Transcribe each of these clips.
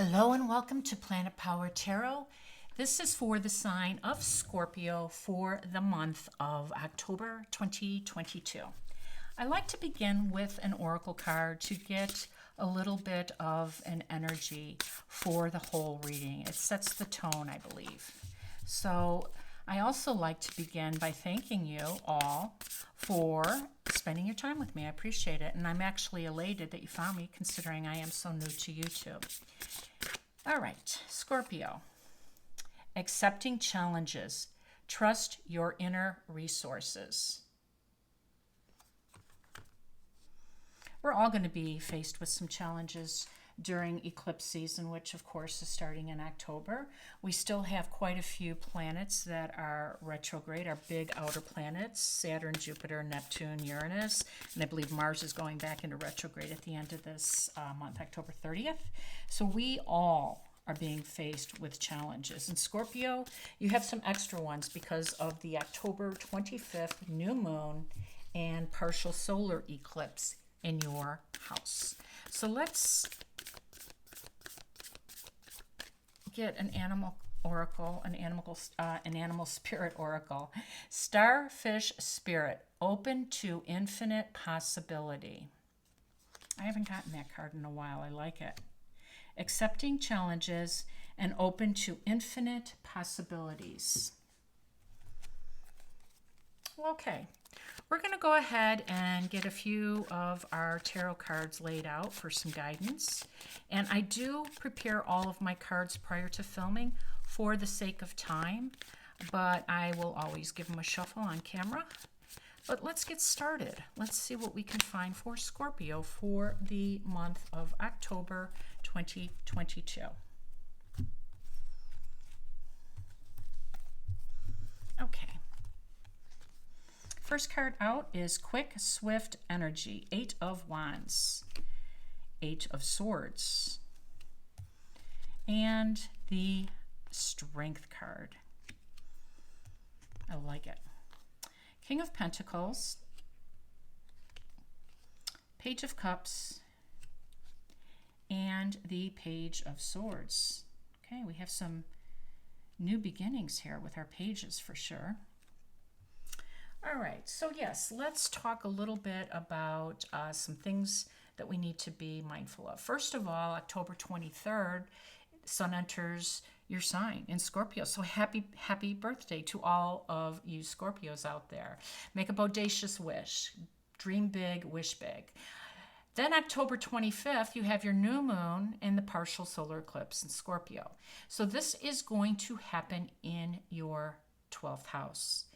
Hello and welcome to Planet Power Tarot. This is for the sign of Scorpio for the month of October 2022. I like to begin with an oracle card to get a little bit of an energy for the whole reading. It sets the tone, I believe. So I also like to begin by thanking you all for spending your time with me. I appreciate it. And I'm actually elated that you found me, considering I am so new to YouTube. All right, Scorpio. Accepting challenges. Trust your inner resources. We're all going to be faced with some challenges during eclipse season, which of course is starting in October. We still have quite a few planets that are retrograde, our big outer planets, Saturn, Jupiter, Neptune, Uranus, and I believe Mars is going back into retrograde at the end of this month, October 30th. So we all are being faced with challenges. In Scorpio, you have some extra ones because of the October 25th new moon and partial solar eclipse in your house. So let's get an animal oracle, an animal spirit oracle. Starfish spirit, open to infinite possibility. I haven't gotten that card in a while. I like it. Accepting challenges and open to infinite possibilities. Okay, we're going to go ahead and get a few of our tarot cards laid out for some guidance. And I do prepare all of my cards prior to filming for the sake of time, but I will always give them a shuffle on camera. But let's get started. Let's see what we can find for Scorpio for the month of October 2022. Okay. First card out is Quick, Swift Energy. 8 of Wands, 8 of Swords, and the Strength card. I like it. King of Pentacles, Page of Cups, and the Page of Swords. Okay, we have some new beginnings here with our pages for sure. All right, so yes, let's talk a little bit about some things that we need to be mindful of. First of all, October 23rd, Sun enters your sign in Scorpio. So happy birthday to all of you Scorpios out there. Make a bodacious wish. Dream big, wish big. Then October 25th, you have your new moon in the partial solar eclipse in Scorpio. So this is going to happen in your 12th house.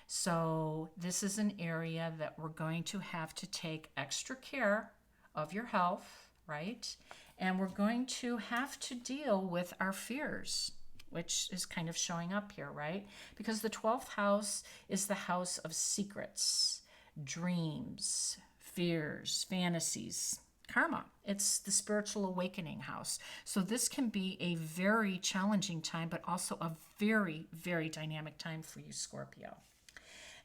So this is an area that we're going to have to take extra care of your health, right? And we're going to have to deal with our fears, which is kind of showing up here, right? Because the 12th house is the house of secrets, dreams, fears, fantasies, karma. It's the spiritual awakening house. So this can be a very challenging time, but also a very, very dynamic time for you, Scorpio.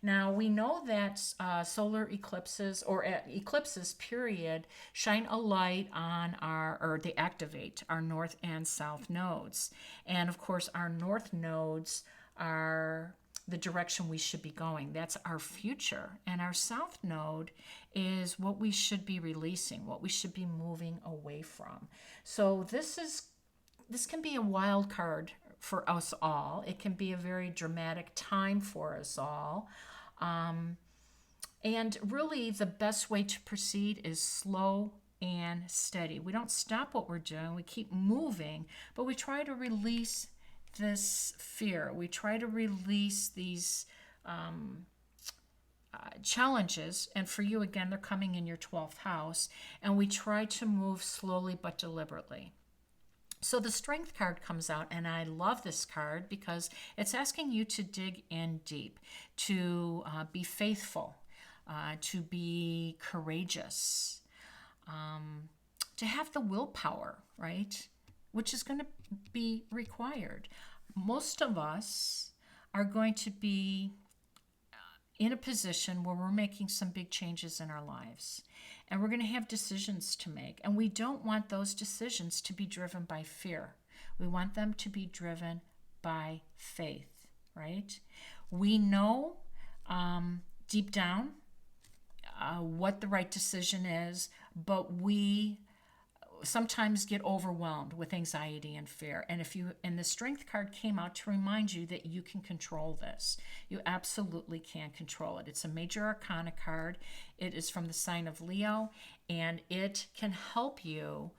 Now, we know that solar eclipses, or eclipses, period, shine a light on they activate our north and south nodes. And of course, our north nodes are the direction we should be going. That's our future. And our south node is what we should be releasing, what we should be moving away from. So this can be a wild card for us all. It can be a very dramatic time for us all. And really the best way to proceed is slow and steady. We don't stop what we're doing. We keep moving, but we try to release this fear. We try to release these challenges. And for you, again, they're coming in your 12th house. And we try to move slowly but deliberately. So the Strength card comes out, and I love this card because it's asking you to dig in deep, to be faithful, to be courageous, to have the willpower, right? Which is going to be required. Most of us are going to be in a position where we're making some big changes in our lives. And we're going to have decisions to make. And we don't want those decisions to be driven by fear. We want them to be driven by faith, right? We know deep down what the right decision is, but we sometimes get overwhelmed with anxiety and fear. And the Strength card came out to remind you that you can control this. You absolutely can control it. It's a major arcana card. It is from the sign of Leo, and it can help you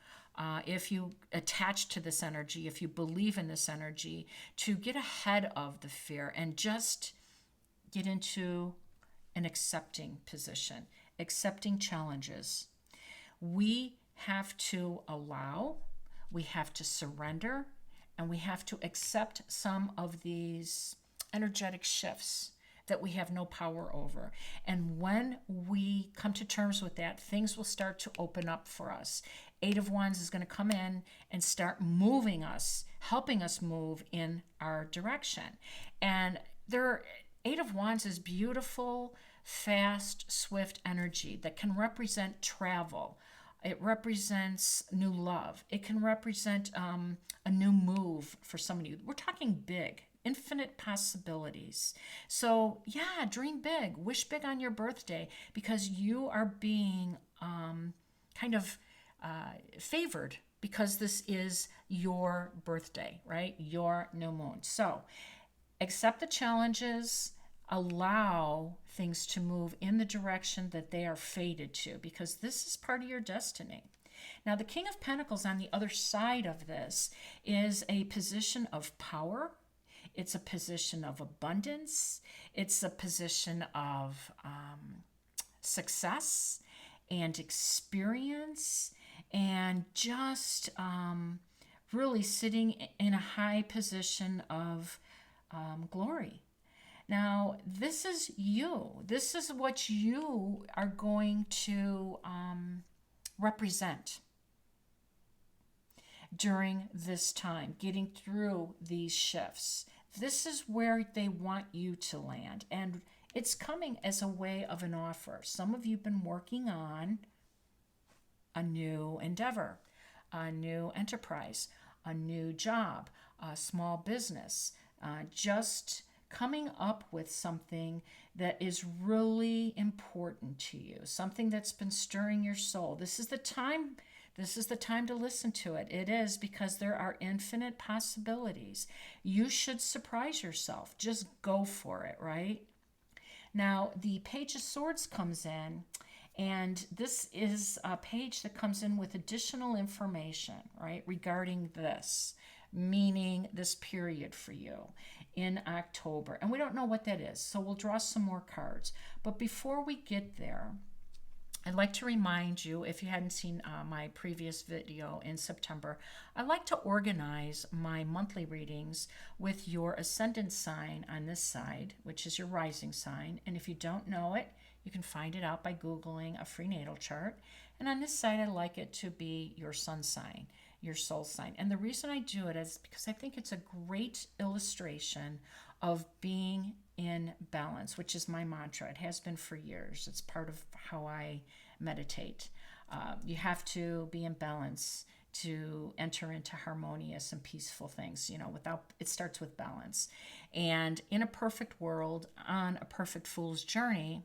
if you attach to this energy, if you believe in this energy, to get ahead of the fear and just get into an accepting position, accepting challenges. We have to allow, we have to surrender, and we have to accept some of these energetic shifts that we have no power over. And when we come to terms with that, things will start to open up for us. Eight of Wands is going to come in and start moving us, helping us move in our direction. And Eight of Wands is beautiful, fast, swift energy that can represent travel. It represents new love. It can represent a new move for somebody. We're talking big, infinite possibilities. So yeah, dream big, wish big on your birthday, because you are being favored because this is your birthday, right? Your new moon. So accept the challenges, allow things to move in the direction that they are fated to, because this is part of your destiny. Now, the King of Pentacles on the other side of this is a position of power. It's a position of abundance. It's a position of success and experience, and just really sitting in a high position of glory. Now, this is you. This is what you are going to represent during this time, getting through these shifts. This is where they want you to land. And it's coming as a way of an offer. Some of you have been working on a new endeavor, a new enterprise, a new job, a small business, just coming up with something that is really important to you, something that's been stirring your soul. This is the time to listen to it. It is, because there are infinite possibilities. You should surprise yourself. Just go for it, right? Now, the Page of Swords comes in, and this is a page that comes in with additional information, right, regarding this, meaning this period for you in October. And we don't know what that is, so we'll draw some more cards. But before we get there, I'd like to remind you, if you hadn't seen my previous video in September, I like to organize my monthly readings with your ascendant sign on this side, which is your rising sign. And if you don't know it, you can find it out by Googling a free natal chart. And on this side, I like it to be your sun sign, your soul sign. And the reason I do it is because I think it's a great illustration of being in balance, which is my mantra. It has been for years. It's part of how I meditate. You have to be in balance to enter into harmonious and peaceful things. It starts with balance. And in a perfect world, on a perfect fool's journey,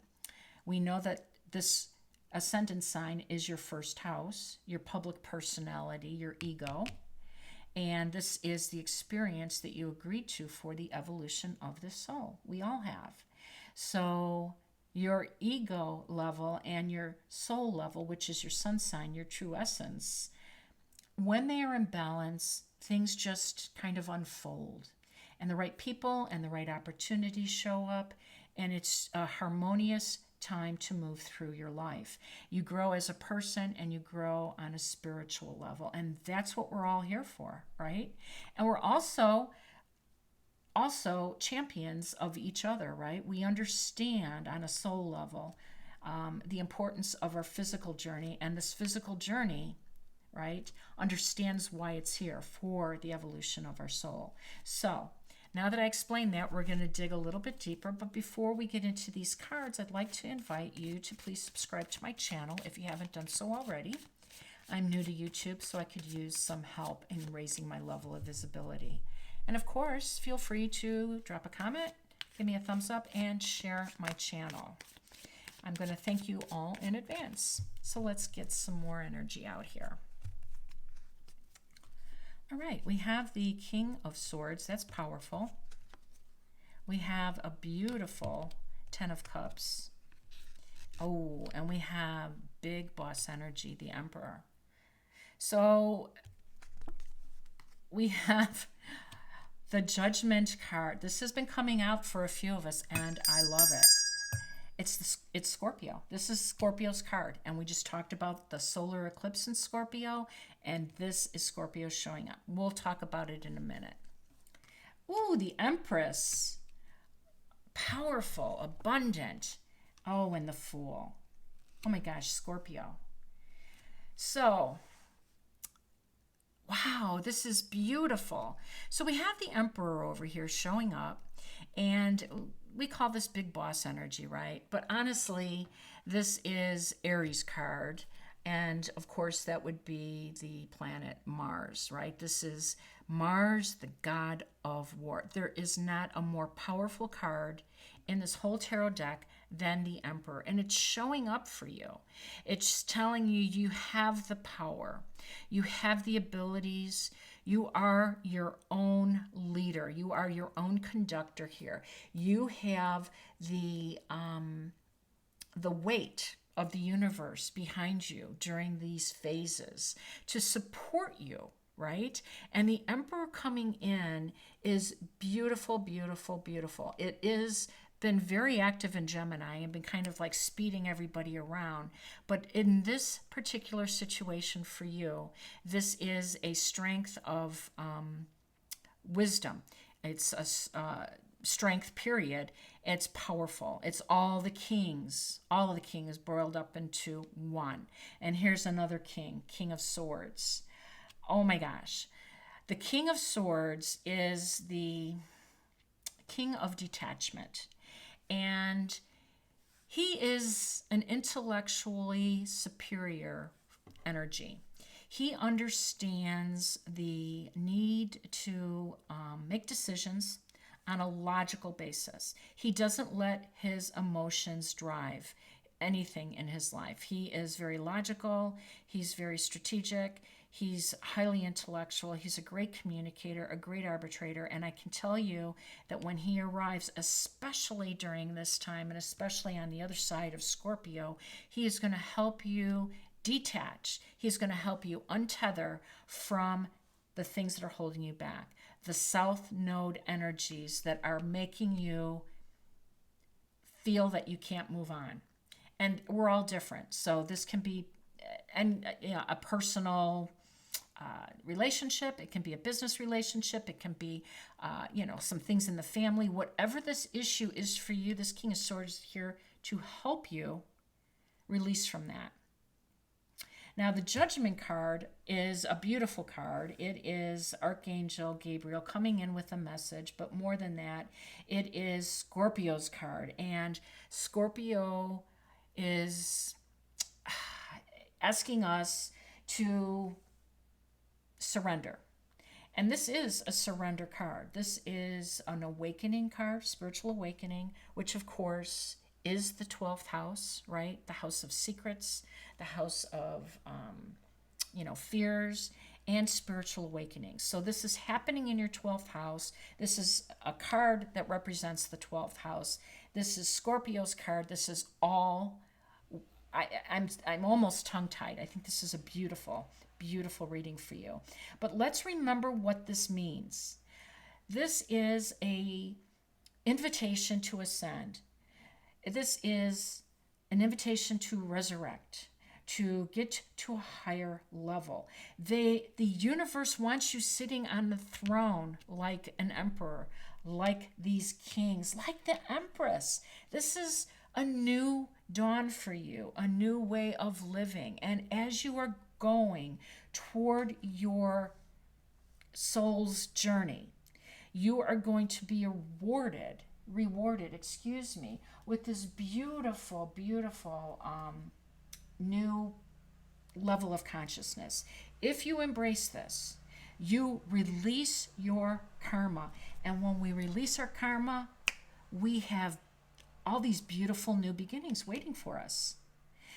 we know that this ascendant sign is your first house, your public personality, your ego. And this is the experience that you agreed to for the evolution of the soul. We all have. So your ego level and your soul level, which is your sun sign, your true essence, when they are in balance, things just kind of unfold. And the right people and the right opportunities show up. And it's a harmonious time to move through your life. You grow as a person and you grow on a spiritual level, and that's what we're all here for, right? And we're also champions of each other, right? We understand on a soul level the importance of our physical journey, and this physical journey, right, understands why it's here for the evolution of our soul. So Now that I explained that, we're going to dig a little bit deeper. But before we get into these cards, I'd like to invite you to please subscribe to my channel if you haven't done so already. I'm new to YouTube, so I could use some help in raising my level of visibility. And of course, feel free to drop a comment, give me a thumbs up, and share my channel. I'm going to thank you all in advance. So let's get some more energy out here. All right, we have the King of Swords. That's powerful. We have a beautiful Ten of Cups. Oh, and we have big boss energy, the Emperor. So we have the Judgment card. This has been coming out for a few of us, and I love it. It's Scorpio. This is Scorpio's card, and we just talked about the solar eclipse in Scorpio, and this is Scorpio showing up. We'll talk about it in a minute. Ooh, the Empress. Powerful, abundant. Oh, and the Fool. Oh my gosh, Scorpio. So, wow, this is beautiful. So we have the Emperor over here showing up, and we call this big boss energy, right? But honestly, this is Aries card. And of course, that would be the planet Mars, right? This is Mars, the god of war. There is not a more powerful card in this whole tarot deck than the Emperor. And it's showing up for you. It's telling you you have the power. You have the abilities. You are your own leader. You are your own conductor here. You have the weight of the universe behind you during these phases to support you, right? And the Emperor coming in is beautiful, beautiful, beautiful. It is been very active in Gemini and been kind of like speeding everybody around. But in this particular situation for you, this is a strength of wisdom. It's a strength, period. It's powerful. It's all the kings boiled up into one. And here's another king, King of Swords. Oh my gosh. The King of Swords is the king of detachment. And he is an intellectually superior energy. He understands the need to make decisions on a logical basis. He doesn't let his emotions drive anything in his life. He is very logical. He's very strategic. He's highly intellectual. He's a great communicator, a great arbitrator. And I can tell you that when he arrives, especially during this time, and especially on the other side of Scorpio, he is going to help you detach. He's going to help you untether from the things that are holding you back. The South Node energies that are making you feel that you can't move on. And we're all different. So this can be a personal relationship. It can be a business relationship. It can be, some things in the family. Whatever this issue is for you, this King of Swords is here to help you release from that. Now, the Judgment card is a beautiful card. It is Archangel Gabriel coming in with a message, but more than that, it is Scorpio's card. And Scorpio is asking us to surrender. And this is a surrender card. This is an awakening card, spiritual awakening, which of course is the 12th house, right? The house of secrets, the house of, fears and spiritual awakening. So this is happening in your 12th house. This is a card that represents the 12th house. This is Scorpio's card. This is all, I'm almost tongue-tied. I think this is a beautiful, beautiful reading for you. But let's remember what this means. This is an invitation to ascend. This is an invitation to resurrect, to get to a higher level. The universe wants you sitting on the throne like an emperor, like these kings, like the Empress. This is a new dawn for you, a new way of living. And as you are going toward your soul's journey, You are going to be rewarded, excuse me, with this beautiful, beautiful new level of consciousness. If you embrace this, you release your karma. And when we release our karma, we have all these beautiful new beginnings waiting for us.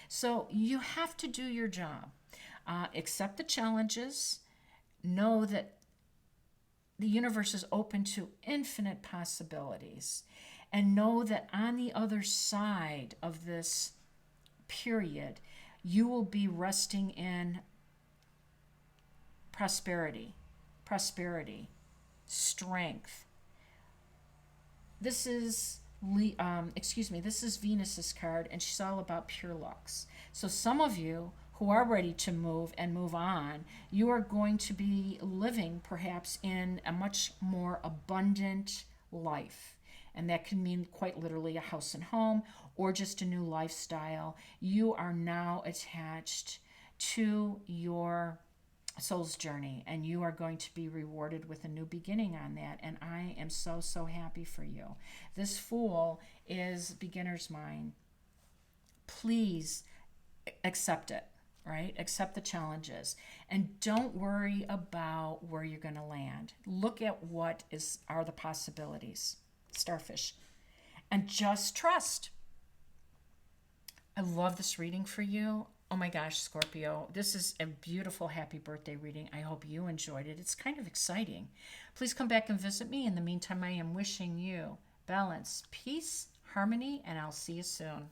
So you have to do your job. Accept the challenges. Know that the universe is open to infinite possibilities. And know that on the other side of this period, you will be resting in prosperity, strength. This is this is Venus's card, and she's all about pure lux. So some of you who are ready to move and move on, you are going to be living perhaps in a much more abundant life. And that can mean quite literally a house and home or just a new lifestyle. You are now attached to your soul's journey, and you are going to be rewarded with a new beginning on that. And I am so, so happy for you. This Fool is beginner's mind. Please accept it, right? Accept the challenges. And don't worry about where you're going to land. Look at what are the possibilities. Starfish. And just trust. I love this reading for you. Oh my gosh, Scorpio, this is a beautiful happy birthday reading. I hope you enjoyed it. It's kind of exciting. Please come back and visit me. In the meantime, I am wishing you balance, peace, harmony, and I'll see you soon.